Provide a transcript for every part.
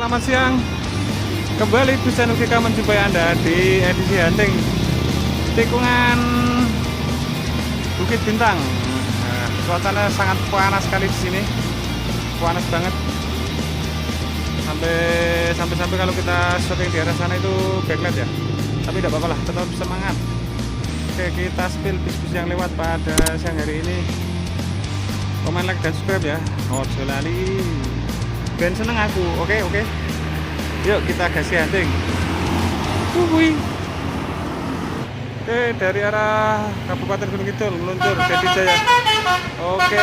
Selamat siang. Kembali bisa Nukika menjumpai Anda di edisi hunting tikungan Bukit Bintang. Nah, suasana sangat panas sekali di sini. Panas banget. Sampai kalau kita syuting di arah sana itu backlight ya. Tapi tidak apa-apa lah, tetap semangat. Oke, kita spill bis-bis yang lewat pada siang hari ini. Komen, like, dan subscribe ya. Ojo lali. Ben seneng aku. Oke. Yuk kita kasih hunting. Wuih. Oke, dari arah Kabupaten Gunung Kidul meluncur Dedi Jaya. Oke.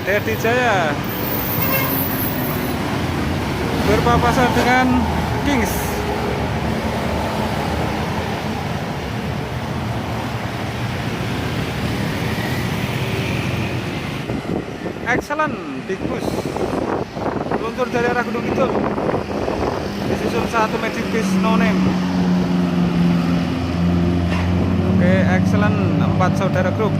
Dedi Jaya berpapasan dengan Kings. Excellent, Big Bus meluncur dari arah Gunung Kidul, disusul satu Magic Fish No Name. Oke, excellent, 4 saudara grup.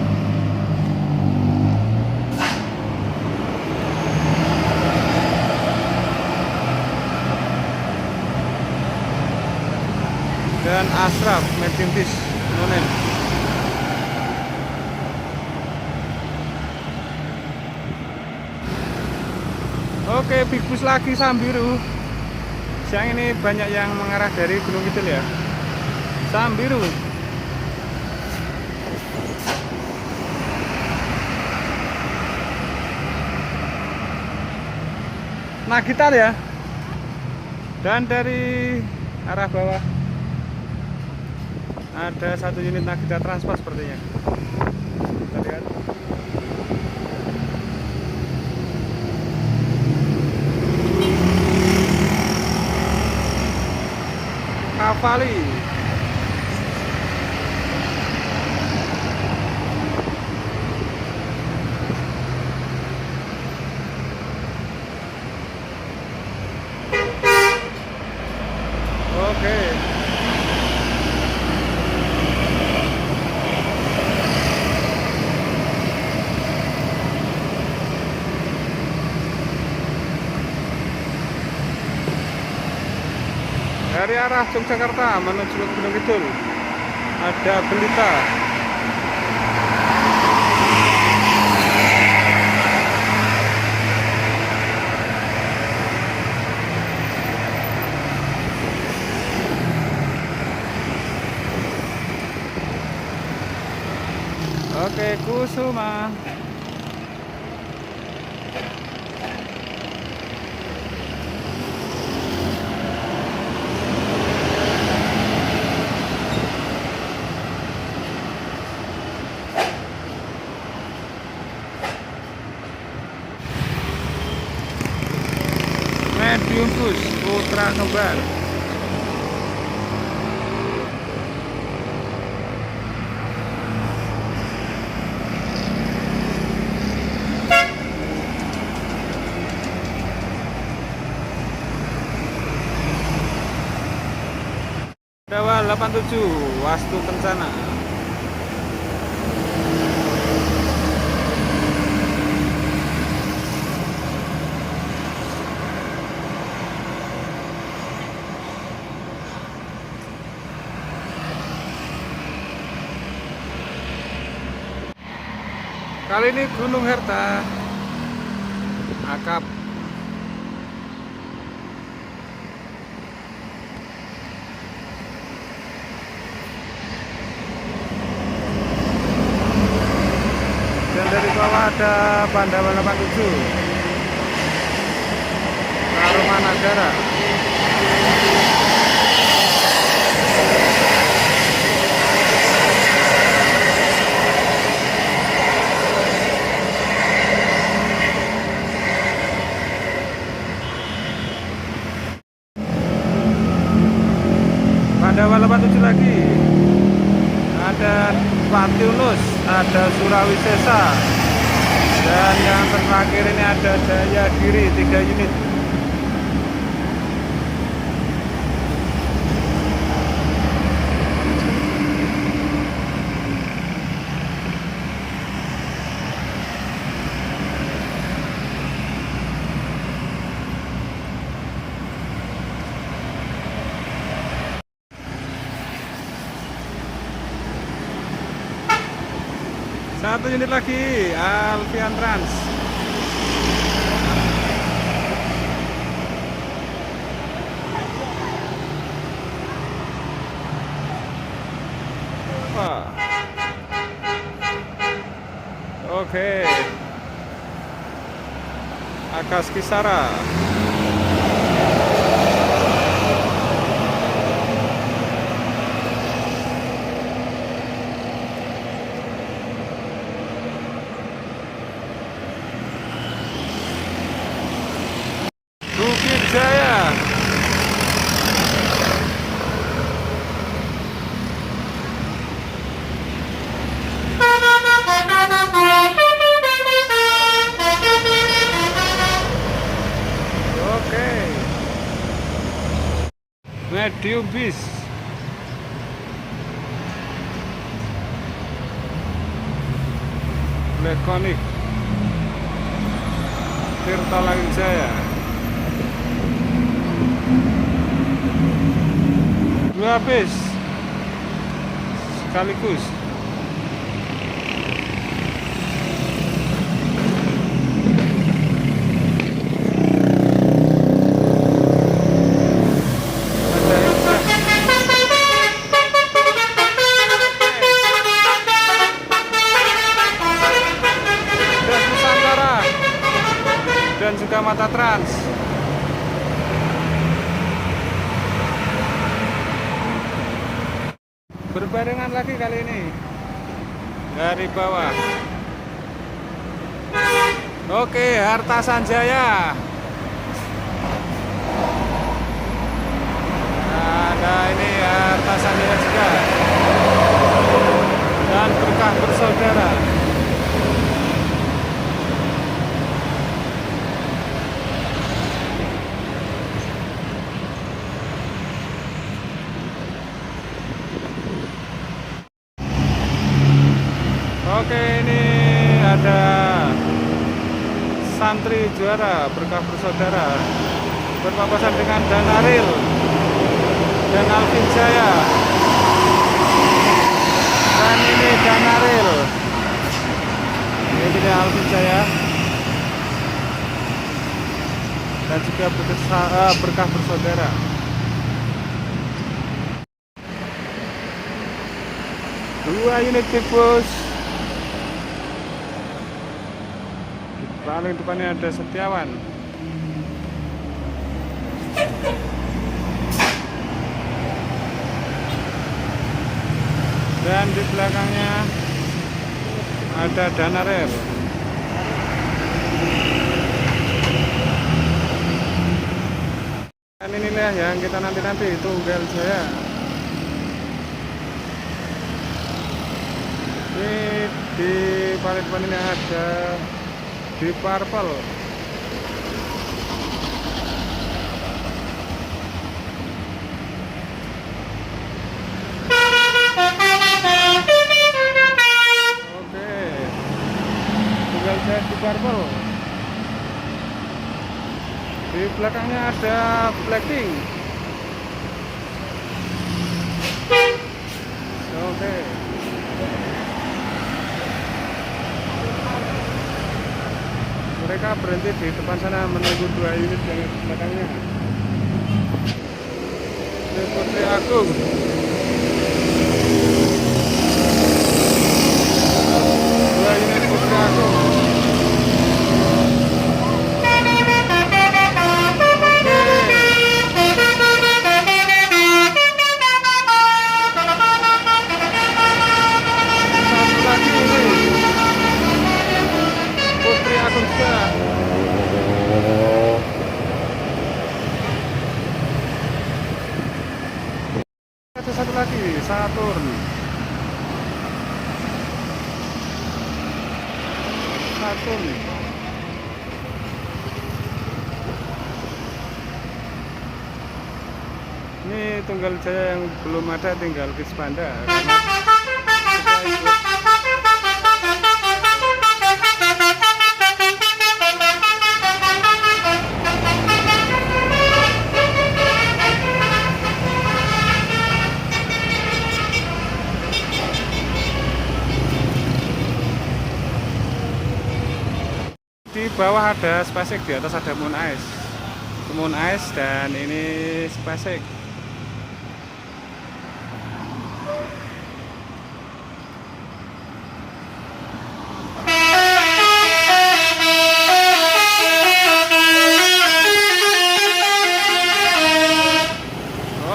Dan Ashraf Magic Fish No Name. Oke, Big Bus lagi Sambiru. Siang ini banyak yang mengarah dari Gunung Kidul ya. Sambiru. Nah, gitar ya. Dan dari arah bawah ada satu unit Nagita Transpa sepertinya. Kita lihat. Kavali. Oke. Dari arah Yogyakarta menuju ke Gunung Kidul ada Belita. Oke, Kusuma. Medium Bus Putra Kembar. Dawa 87 Wastu Kencana. Kali ini Gunung Herta akap. Dan dari bawah ada Pandawa 87 Tarumanagara. Pandawa 87 lagi. Ada Patiunus, ada Surawisesa, dan yang terakhir ini ada Jayagiri 3 unit. Satu unit lagi, Alfian Trans. Wah. Oke. Akas Kisara. Bukit Jaya. Oke. Medium bis. Lekonik. Tirta Langit Jaya. Dua bis sekaligus. Das Nusantara dan juga Mata Trans. Berbarengan lagi kali ini dari bawah. Oke, Harta Sanjaya. Ada ini Harta Sanjaya juga. Dan Berkah Bersaudara. Oke, ini ada Santri Juara Berkah Bersaudara berpapasan dengan Danaril dan Alvin Jaya. Dan ini Danaril. Ini dia Alvin Jaya. Dan juga Berkah Bersaudara. Dua unit bus. Paling depannya ada Setiawan. Dan di belakangnya ada Danarel. Dan inilah yang kita nanti Tunggal Jaya. Ini di paling depan ini ada Deep Purple. Oke, Tunggal Jaya Deep Purple. Di belakangnya ada Blackpink. Oke. Mereka berhenti di depan sana menunggu dua unit yang di belakangnya. Ini Putri Agung. Dua unit Putri Agung. Satu lagi ini Putri Agung juga. Ada satu lagi Saturn. Ini Tunggal Jaya yang belum ada, tinggal bis Panda. bawah ada SpaceX, di atas ada Moon Ice. Moon Ice dan ini SpaceX.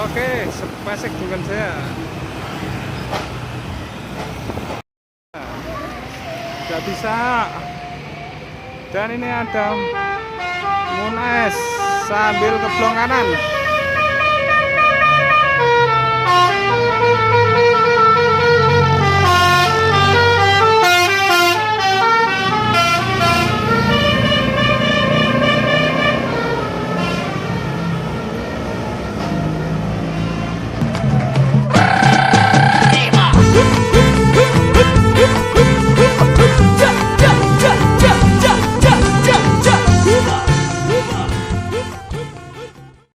Oke, SpaceX dengan saya. Nggak bisa. Dan ini ada Moon Ice sambil keblong kanan.